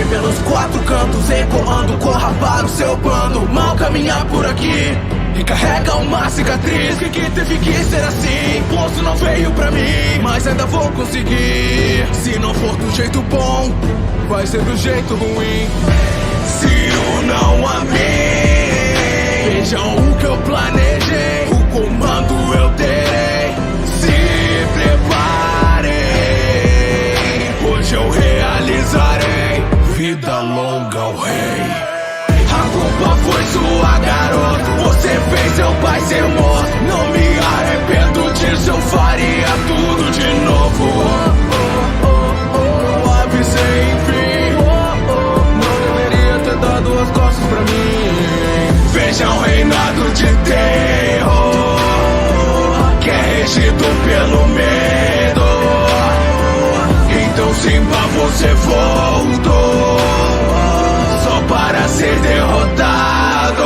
pelos quatro cantos, ecoando, corra para o seu bando. Mal caminhar por aqui, recarrega uma cicatriz. Que teve que ser assim, posto não veio pra mim, mas ainda vou conseguir. Se não for do jeito bom, vai ser do jeito ruim. Se o não amei, vejam o que eu planejei, o comando eu terei. Se preparem, hoje eu realizarei. Vida longa ao rei. A culpa foi sua, garoto, você fez seu pai ser morto. Não me arrependo disso, eu faria tudo de novo. Avisei, enfim, não deveria ter dado as costas pra mim. Veja um reinado de terror, que é regido pelo medo. Então Simba, você voltou só para ser derrotado.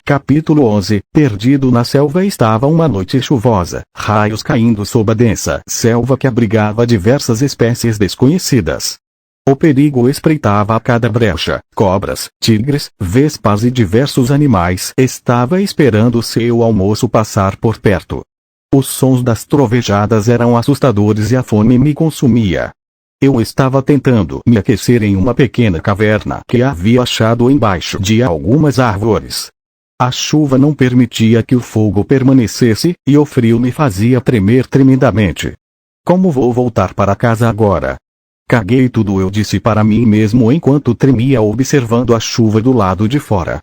Capítulo 11. Perdido na selva. Estava uma noite chuvosa, raios caindo sob a densa selva que abrigava diversas espécies desconhecidas. O perigo espreitava a cada brecha. Cobras, tigres, vespas e diversos animais. Estava esperando seu almoço passar por perto. Os sons das trovejadas eram assustadores e a fome me consumia. Eu estava tentando me aquecer em uma pequena caverna que havia achado embaixo de algumas árvores. A chuva não permitia que o fogo permanecesse, e o frio me fazia tremer tremendamente. Como vou voltar para casa agora? Caguei tudo, eu disse para mim mesmo enquanto tremia observando a chuva do lado de fora.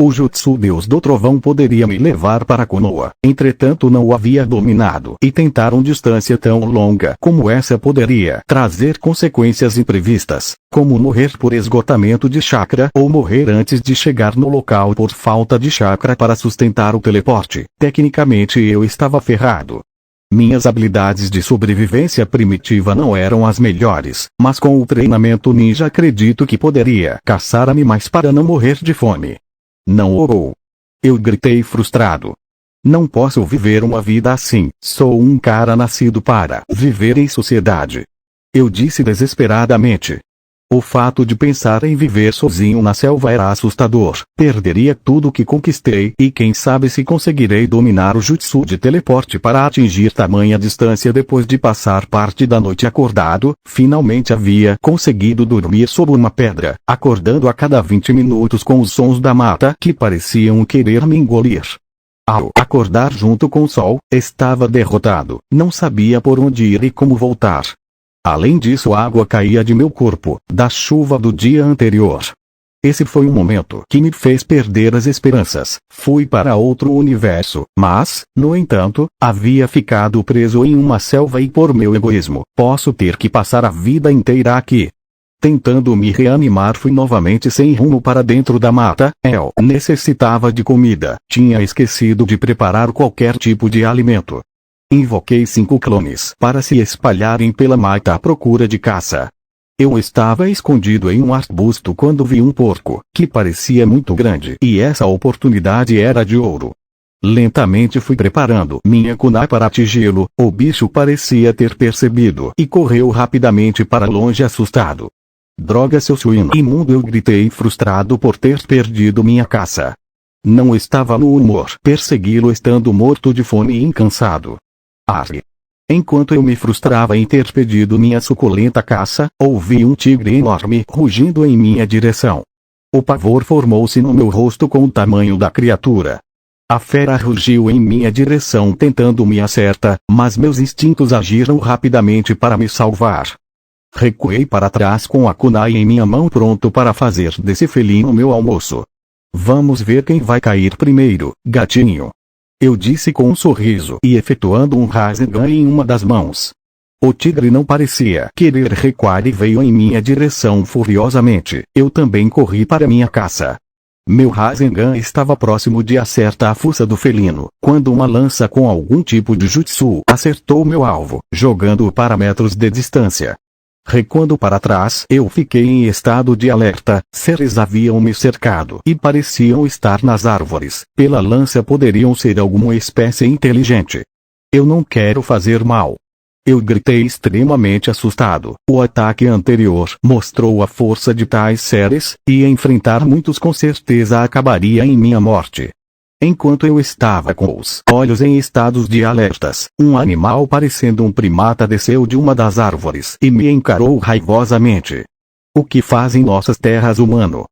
O Jutsu Deus do Trovão poderia me levar para Konoha, entretanto não o havia dominado, e tentar uma distância tão longa como essa poderia trazer consequências imprevistas, como morrer por esgotamento de chakra ou morrer antes de chegar no local por falta de chakra para sustentar o teleporte. Tecnicamente eu estava ferrado. Minhas habilidades de sobrevivência primitiva não eram as melhores, mas com o treinamento ninja acredito que poderia caçar animais para não morrer de fome. Não orou. Eu gritei frustrado. Não posso viver uma vida assim, sou um cara nascido para viver em sociedade. Eu disse desesperadamente. O fato de pensar em viver sozinho na selva era assustador. Perderia tudo que conquistei e quem sabe se conseguirei dominar o jutsu de teleporte para atingir tamanha distância depois de passar parte da noite acordado. Finalmente havia conseguido dormir sob uma pedra, acordando a cada 20 minutos com os sons da mata que pareciam querer me engolir. Ao acordar junto com o sol, estava derrotado, não sabia por onde ir e como voltar. Além disso, a água caía de meu corpo, da chuva do dia anterior. Esse foi um momento que me fez perder as esperanças. Fui para outro universo, mas, no entanto, havia ficado preso em uma selva e por meu egoísmo, posso ter que passar a vida inteira aqui. Tentando me reanimar, fui novamente sem rumo para dentro da mata. Eu necessitava de comida, tinha esquecido de preparar qualquer tipo de alimento. Invoquei 5 clones para se espalharem pela mata à procura de caça. Eu estava escondido em um arbusto quando vi um porco, que parecia muito grande, e essa oportunidade era de ouro. Lentamente fui preparando minha kunai para atingi-lo. O bicho parecia ter percebido e correu rapidamente para longe assustado. Droga, seu suíno imundo, eu gritei frustrado por ter perdido minha caça. Não estava no humor persegui-lo estando morto de fome e cansado. Arre. Enquanto eu me frustrava em ter perdido minha suculenta caça, ouvi um tigre enorme rugindo em minha direção. O pavor formou-se no meu rosto com o tamanho da criatura. A fera rugiu em minha direção tentando me acertar, mas meus instintos agiram rapidamente para me salvar. Recuei para trás com a kunai em minha mão pronto para fazer desse felino meu almoço. Vamos ver quem vai cair primeiro, gatinho. Eu disse com um sorriso e efetuando um Rasengan em uma das mãos. O tigre não parecia querer recuar e veio em minha direção furiosamente. Eu também corri para minha caça. Meu Rasengan estava próximo de acertar a fuça do felino, quando uma lança com algum tipo de jutsu acertou meu alvo, jogando-o para metros de distância. Recuando para trás, eu fiquei em estado de alerta. Seres haviam me cercado e pareciam estar nas árvores. Pela lança poderiam ser alguma espécie inteligente. Eu não quero fazer mal. Eu gritei extremamente assustado. O ataque anterior mostrou a força de tais seres, e enfrentar muitos com certeza acabaria em minha morte. Enquanto eu estava com os olhos em estados de alertas, um animal parecendo um primata desceu de uma das árvores e me encarou raivosamente. O que faz em nossas terras, humano?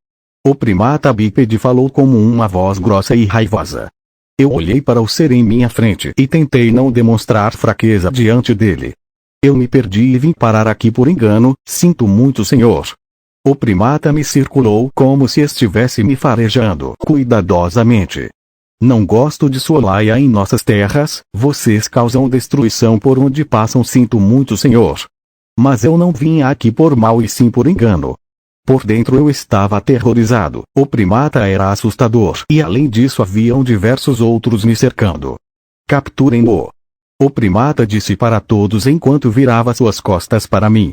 O primata bípede falou com uma voz grossa e raivosa. Eu olhei para o ser em minha frente e tentei não demonstrar fraqueza diante dele. Eu me perdi e vim parar aqui por engano, sinto muito, senhor. O primata me circulou como se estivesse me farejando cuidadosamente. Não gosto de sua laia em nossas terras, vocês causam destruição por onde passam, sinto muito, senhor. Mas eu não vim aqui por mal e sim por engano. Por dentro eu estava aterrorizado, o primata era assustador e além disso haviam diversos outros me cercando. Capturem-no. O primata disse para todos enquanto virava suas costas para mim.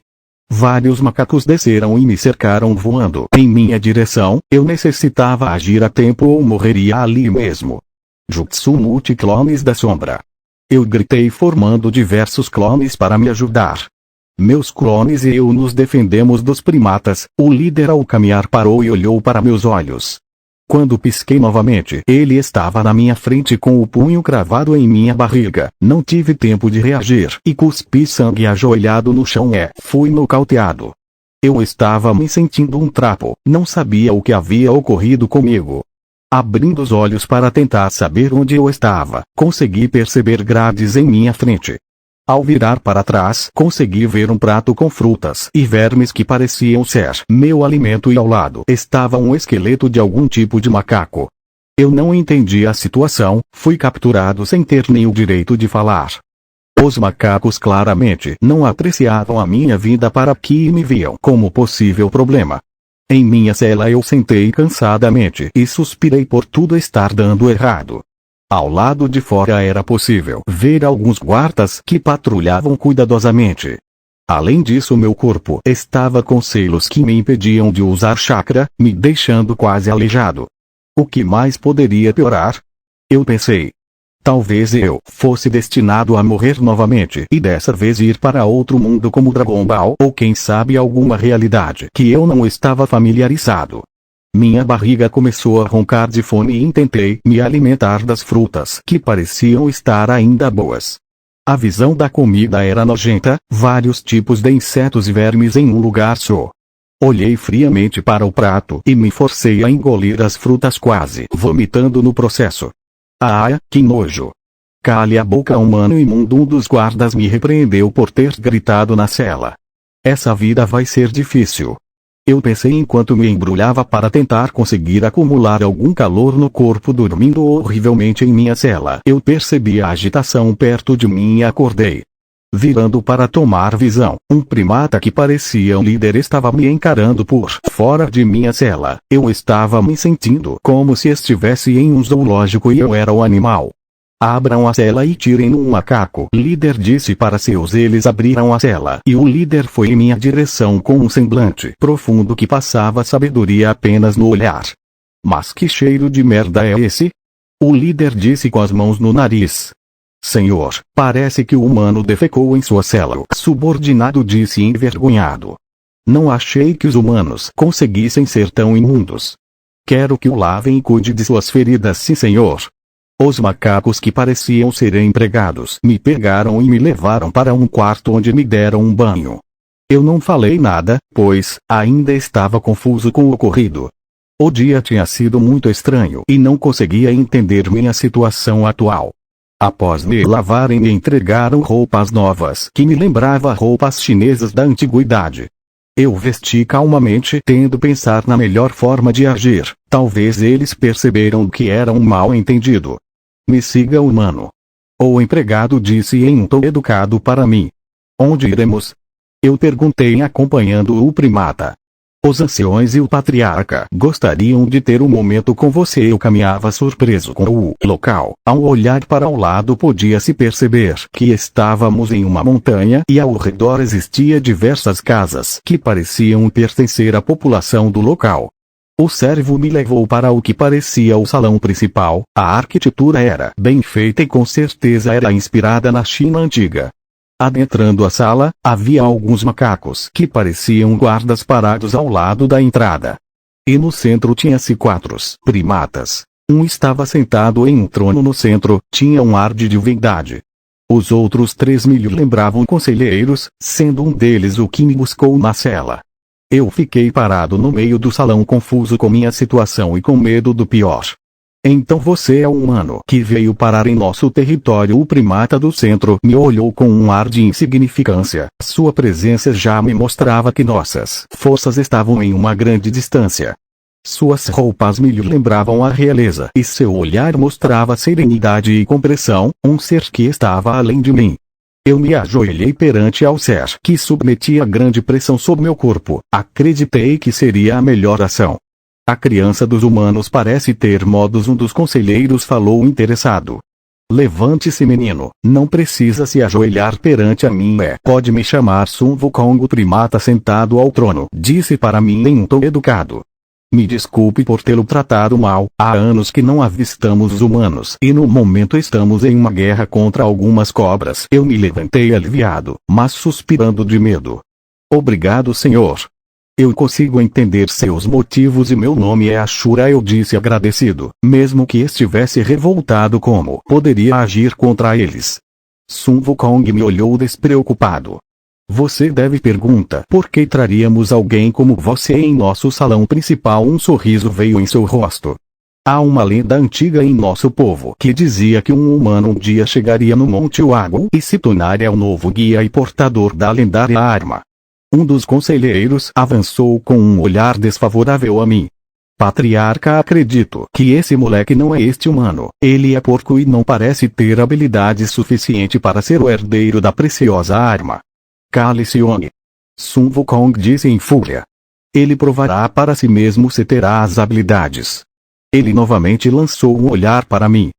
Vários macacos desceram e me cercaram voando em minha direção, eu necessitava agir a tempo ou morreria ali mesmo. Jutsu multiclones da sombra. Eu gritei formando diversos clones para me ajudar. Meus clones e eu nos defendemos dos primatas, o líder ao caminhar parou e olhou para meus olhos. Quando pisquei novamente, ele estava na minha frente com o punho cravado em minha barriga. Não tive tempo de reagir e cuspi sangue ajoelhado no chão fui nocauteado. Eu estava me sentindo um trapo, não sabia o que havia ocorrido comigo. Abrindo os olhos para tentar saber onde eu estava, consegui perceber grades em minha frente. Ao virar para trás, consegui ver um prato com frutas e vermes que pareciam ser meu alimento e ao lado estava um esqueleto de algum tipo de macaco. Eu não entendi a situação, fui capturado sem ter nem o direito de falar. Os macacos claramente não apreciavam a minha vida para aqui e me viam como possível problema. Em minha cela eu sentei cansadamente e suspirei por tudo estar dando errado. Ao lado de fora era possível ver alguns guardas que patrulhavam cuidadosamente. Além disso, meu corpo estava com selos que me impediam de usar chakra, me deixando quase aleijado. O que mais poderia piorar? Eu pensei. Talvez eu fosse destinado a morrer novamente e dessa vez ir para outro mundo como Dragon Ball ou quem sabe alguma realidade que eu não estava familiarizado. Minha barriga começou a roncar de fome e tentei me alimentar das frutas que pareciam estar ainda boas. A visão da comida era nojenta, vários tipos de insetos e vermes em um lugar só. Olhei friamente para o prato e me forcei a engolir as frutas quase vomitando no processo. Ah, que nojo! Cale a boca, humano imundo! Um dos guardas me repreendeu por ter gritado na cela. Essa vida vai ser difícil. Eu pensei enquanto me embrulhava para tentar conseguir acumular algum calor no corpo dormindo horrivelmente em minha cela. Eu percebi a agitação perto de mim e acordei. Virando para tomar visão, um primata que parecia um líder estava me encarando por fora de minha cela. Eu estava me sentindo como se estivesse em um zoológico e eu era o animal. Abram a cela e tirem um macaco. O líder disse para seus. Eles abriram a cela e o líder foi em minha direção com um semblante profundo que passava sabedoria apenas no olhar. Mas que cheiro de merda é esse? O líder disse com as mãos no nariz. Senhor, parece que o humano defecou em sua cela. O subordinado disse envergonhado. Não achei que os humanos conseguissem ser tão imundos. Quero que o lavem e cuide de suas feridas, sim, senhor. Os macacos que pareciam ser empregados me pegaram e me levaram para um quarto onde me deram um banho. Eu não falei nada, pois ainda estava confuso com o ocorrido. O dia tinha sido muito estranho e não conseguia entender minha situação atual. Após me lavarem, me entregaram roupas novas que me lembravam roupas chinesas da antiguidade. Eu vesti calmamente, tendo pensar na melhor forma de agir. Talvez eles perceberam que era um mal-entendido. Me siga, humano. O empregado disse em um tom educado para mim. Onde iremos? Eu perguntei acompanhando o primata. Os anciões e o patriarca gostariam de ter um momento com você. Eu caminhava surpreso com o local. Ao olhar para o lado podia-se perceber que estávamos em uma montanha e ao redor existia diversas casas que pareciam pertencer à população do local. O servo me levou para o que parecia o salão principal. A arquitetura era bem feita e com certeza era inspirada na China antiga. Adentrando a sala, havia alguns macacos que pareciam guardas parados ao lado da entrada. E no centro tinha-se 4 primatas. Um estava sentado em um trono no centro, tinha um ar de divindade. Os outros 3 me lembravam conselheiros, sendo um deles o que me buscou na cela. Eu fiquei parado no meio do salão confuso com minha situação e com medo do pior. Então você é o humano que veio parar em nosso território. O primata do centro me olhou com um ar de insignificância. Sua presença já me mostrava que nossas forças estavam em uma grande distância. Suas roupas me lembravam a realeza e seu olhar mostrava serenidade e compreensão, um ser que estava além de mim. Eu me ajoelhei perante ao ser que submetia grande pressão sobre meu corpo. Acreditei que seria a melhor ação. A criança dos humanos parece ter modos. Um dos conselheiros falou interessado. Levante-se, menino, não precisa se ajoelhar perante a mim. Pode me chamar Sun Wukong. O primata sentado ao trono disse para mim em um tom educado. Me desculpe por tê-lo tratado mal. Há anos que não avistamos os humanos e no momento estamos em uma guerra contra algumas cobras. Eu me levantei aliviado, mas suspirando de medo. Obrigado, senhor. Eu consigo entender seus motivos e meu nome é Ashura. Eu disse agradecido, mesmo que estivesse revoltado. Como poderia agir contra eles? Sun Wukong me olhou despreocupado. Você deve perguntar por que traríamos alguém como você em nosso salão principal. Um sorriso veio em seu rosto. Há uma lenda antiga em nosso povo que dizia que um humano um dia chegaria no Monte Wago e se tornaria o novo guia e portador da lendária arma. Um dos conselheiros avançou com um olhar desfavorável a mim. Patriarca, acredito que esse moleque não é este humano. Ele é porco e não parece ter habilidade suficiente para ser o herdeiro da preciosa arma. Cale-se, homem. Sun Wukong disse em fúria. Ele provará para si mesmo se terá as habilidades. Ele novamente lançou um olhar para mim.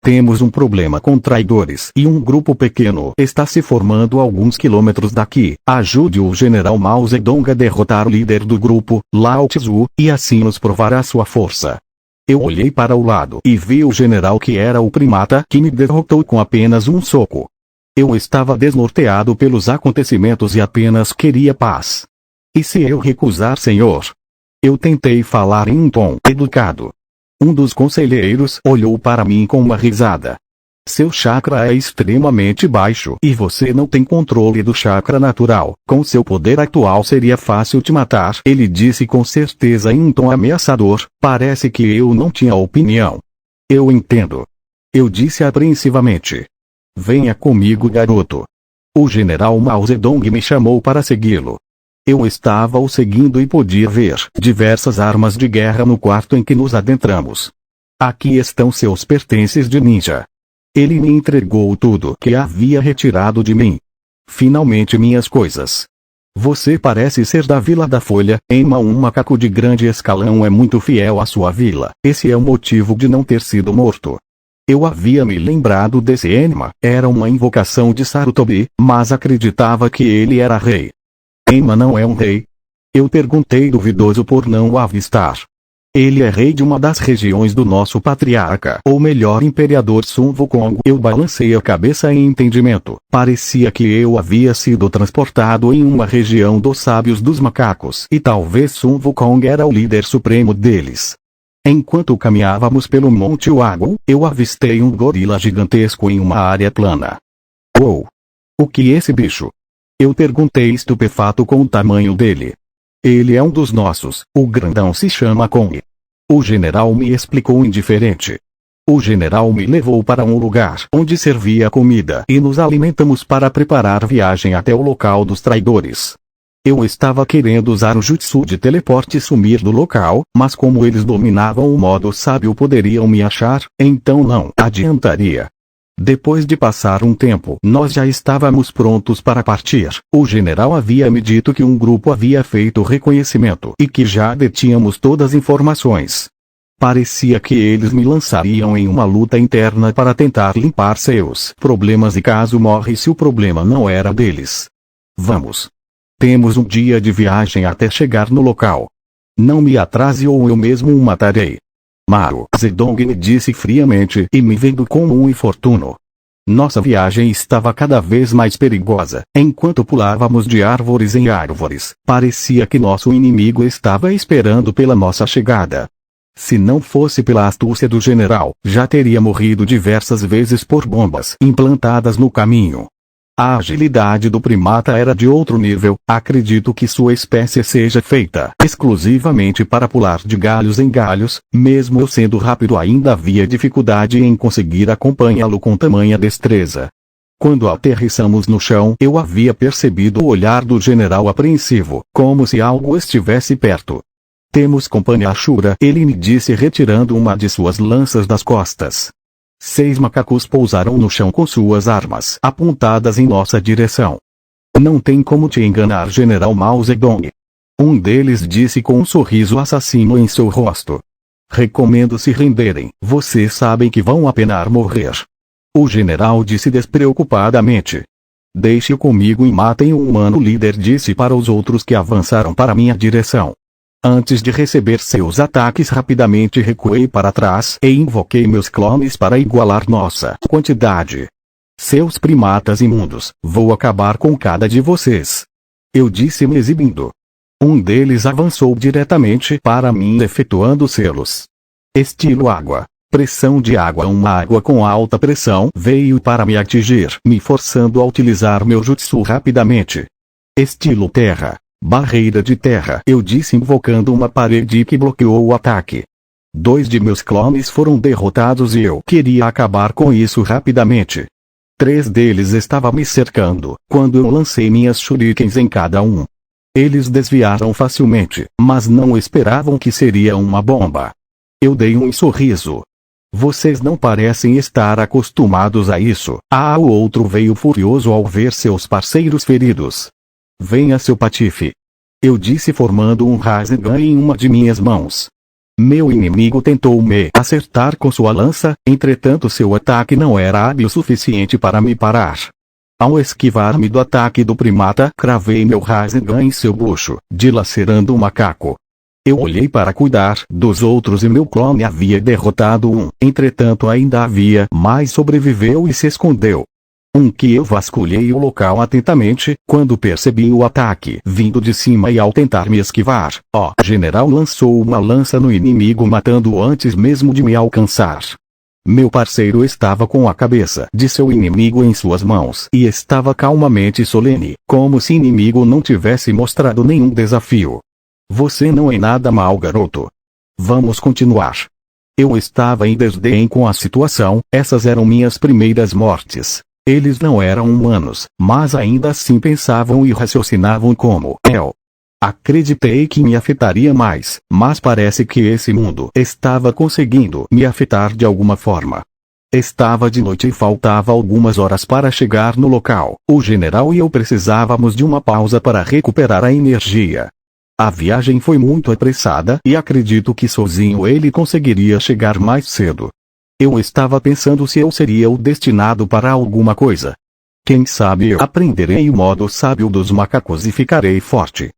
Temos um problema com traidores e um grupo pequeno está se formando a alguns quilômetros daqui. Ajude o general Mao Zedong a derrotar o líder do grupo, Lao Tzu, e assim nos provará sua força. Eu olhei para o lado e vi o general que era o primata que me derrotou com apenas um soco. Eu estava desnorteado pelos acontecimentos e apenas queria paz. E se eu recusar, senhor? Eu tentei falar em um tom educado. Um dos conselheiros olhou para mim com uma risada. Seu chakra é extremamente baixo e você não tem controle do chakra natural. Com seu poder atual seria fácil te matar. Ele disse com certeza em um tom ameaçador. Parece que eu não tinha opinião. Eu entendo. Eu disse apreensivamente. Venha comigo, garoto. O general Mao Zedong me chamou para segui-lo. Eu estava o seguindo e podia ver diversas armas de guerra no quarto em que nos adentramos. Aqui estão seus pertences de ninja. Ele me entregou tudo que havia retirado de mim. Finalmente minhas coisas. Você parece ser da Vila da Folha. Enma, um macaco de grande escalão, é muito fiel à sua vila. Esse é o motivo de não ter sido morto. Eu havia me lembrado desse Enma. Era uma invocação de Sarutobi, mas acreditava que ele era rei. Enma não é um rei? Eu perguntei duvidoso por não o avistar. Ele é rei de uma das regiões do nosso patriarca, ou melhor, imperador Sun Wukong. Eu balancei a cabeça em entendimento. Parecia que eu havia sido transportado em uma região dos sábios dos macacos, e talvez Sun Wukong era o líder supremo deles. Enquanto caminhávamos pelo Monte Wago, eu avistei um gorila gigantesco em uma área plana. Uou! O que é esse bicho? Eu perguntei estupefato com o tamanho dele. Ele é um dos nossos, o grandão se chama Kong. O general me explicou indiferente. O general me levou para um lugar onde servia comida e nos alimentamos para preparar viagem até o local dos traidores. Eu estava querendo usar o jutsu de teleporte e sumir do local, mas como eles dominavam o modo sábio poderiam me achar, então não adiantaria. Depois de passar um tempo, nós já estávamos prontos para partir. O general havia me dito que um grupo havia feito reconhecimento e que já detínhamos todas as informações. Parecia que eles me lançariam em uma luta interna para tentar limpar seus problemas e caso morresse o problema não era deles. Vamos. Temos um dia de viagem até chegar no local. Não me atrase ou eu mesmo o matarei. Mao Zedong me disse friamente e me vendo como um infortuno. Nossa viagem estava cada vez mais perigosa. Enquanto pulávamos de árvores em árvores, parecia que nosso inimigo estava esperando pela nossa chegada. Se não fosse pela astúcia do general, já teria morrido diversas vezes por bombas implantadas no caminho. A agilidade do primata era de outro nível. Acredito que sua espécie seja feita exclusivamente para pular de galhos em galhos. Mesmo eu sendo rápido, ainda havia dificuldade em conseguir acompanhá-lo com tamanha destreza. Quando aterrissamos no chão, eu havia percebido o olhar do general apreensivo, como se algo estivesse perto. Temos companhia Ashura, ele me disse retirando uma de suas lanças das costas. 6 macacos pousaram no chão com suas armas apontadas em nossa direção. Não tem como te enganar, General Mao Zedong. Um deles disse com um sorriso assassino em seu rosto. Recomendo se renderem, vocês sabem que vão apenas morrer. O general disse despreocupadamente. Deixe-o comigo e matem o humano, o líder disse para os outros que avançaram para minha direção. Antes de receber seus ataques, rapidamente recuei para trás e invoquei meus clones para igualar nossa quantidade. Seus primatas imundos, vou acabar com cada de vocês. Eu disse me exibindo. Um deles avançou diretamente para mim efetuando selos. Estilo água. Pressão de água. Uma água com alta pressão veio para me atingir, me forçando a utilizar meu jutsu rapidamente. Estilo terra. Barreira de terra, eu disse invocando uma parede que bloqueou o ataque. 2 de meus clones foram derrotados e eu queria acabar com isso rapidamente. 3 deles estavam me cercando, quando eu lancei minhas shurikens em cada um. Eles desviaram facilmente, mas não esperavam que seria uma bomba. Eu dei um sorriso. Vocês não parecem estar acostumados a isso. O outro veio furioso ao ver seus parceiros feridos. Venha, seu patife. Eu disse formando um Rasengan em uma de minhas mãos. Meu inimigo tentou me acertar com sua lança, entretanto seu ataque não era hábil o suficiente para me parar. Ao esquivar-me do ataque do primata, cravei meu Rasengan em seu bucho, dilacerando o macaco. Eu olhei para cuidar dos outros e meu clone havia derrotado um, entretanto ainda havia mais sobreviveu e se escondeu. Que eu vasculhei o local atentamente, quando percebi o ataque vindo de cima e ao tentar me esquivar, o general lançou uma lança no inimigo matando-o antes mesmo de me alcançar. Meu parceiro estava com a cabeça de seu inimigo em suas mãos e estava calmamente solene, como se o inimigo não tivesse mostrado nenhum desafio. Você não é nada mal, garoto. Vamos continuar. Eu estava em desdém com a situação, essas eram minhas primeiras mortes. Eles não eram humanos, mas ainda assim pensavam e raciocinavam como eu. Acreditei que me afetaria mais, mas parece que esse mundo estava conseguindo me afetar de alguma forma. Estava de noite e faltava algumas horas para chegar no local. O general e eu precisávamos de uma pausa para recuperar a energia. A viagem foi muito apressada e acredito que sozinho ele conseguiria chegar mais cedo. Eu estava pensando se eu seria o destinado para alguma coisa. Quem sabe eu aprenderei o modo sábio dos macacos e ficarei forte.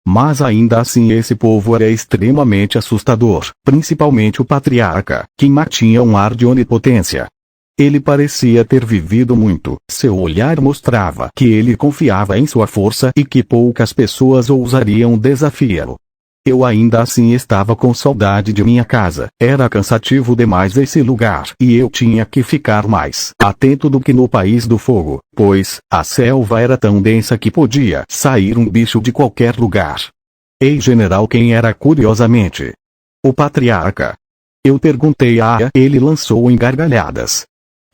Mas ainda assim esse povo era extremamente assustador, principalmente o patriarca, que mantinha um ar de onipotência. Ele parecia ter vivido muito, seu olhar mostrava que ele confiava em sua força e que poucas pessoas ousariam desafiá-lo. Eu ainda assim estava com saudade de minha casa, era cansativo demais esse lugar e eu tinha que ficar mais atento do que no País do Fogo, pois a selva era tão densa que podia sair um bicho de qualquer lugar. Ei, general, quem era curiosamente? O patriarca. Eu perguntei ele lançou em gargalhadas.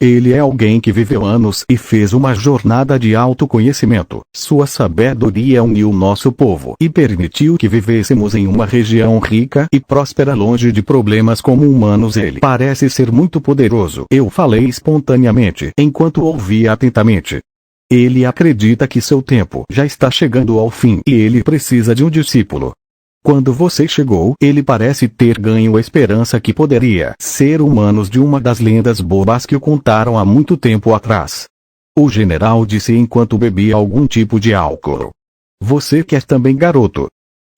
Ele é alguém que viveu anos e fez uma jornada de autoconhecimento. Sua sabedoria uniu nosso povo e permitiu que vivêssemos em uma região rica e próspera longe de problemas como humanos. Ele parece ser muito poderoso. Eu falei espontaneamente enquanto ouvia atentamente. Ele acredita que seu tempo já está chegando ao fim e ele precisa de um discípulo. Quando você chegou, ele parece ter ganho a esperança que poderia ser humanos de uma das lendas bobas que o contaram há muito tempo atrás. O general disse enquanto bebia algum tipo de álcool. Você quer também, garoto?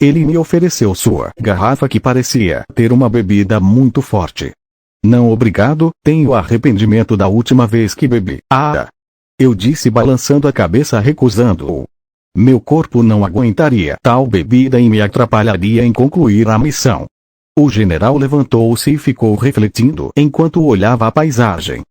Ele me ofereceu sua garrafa que parecia ter uma bebida muito forte. Não obrigado, tenho arrependimento da última vez que bebi. Ah! Eu disse balançando a cabeça recusando-o. Meu corpo não aguentaria tal bebida e me atrapalharia em concluir a missão. O general levantou-se e ficou refletindo enquanto olhava a paisagem.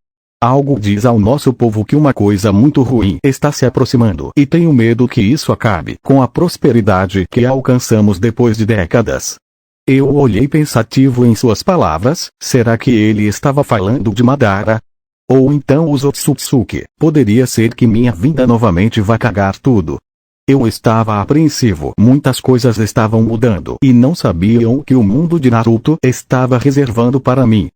Algo diz ao nosso povo que uma coisa muito ruim está se aproximando e tenho medo que isso acabe com a prosperidade que alcançamos depois de décadas. Eu olhei pensativo em suas palavras, será que ele estava falando de Madara? Ou então os Otsutsuki, poderia ser que minha vinda novamente vá cagar tudo. Eu estava apreensivo, muitas coisas estavam mudando e não sabiam o que o mundo de Naruto estava reservando para mim.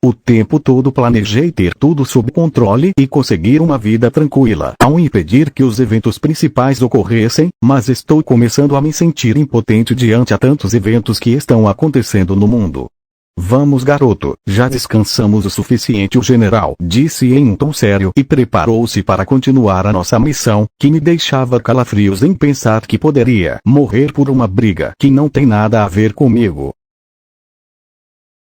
O tempo todo planejei ter tudo sob controle e conseguir uma vida tranquila, ao impedir que os eventos principais ocorressem, mas estou começando a me sentir impotente diante a tantos eventos que estão acontecendo no mundo. Vamos garoto, já descansamos o suficiente, o general disse em um tom sério e preparou-se para continuar a nossa missão, que me deixava calafrios em pensar que poderia morrer por uma briga que não tem nada a ver comigo.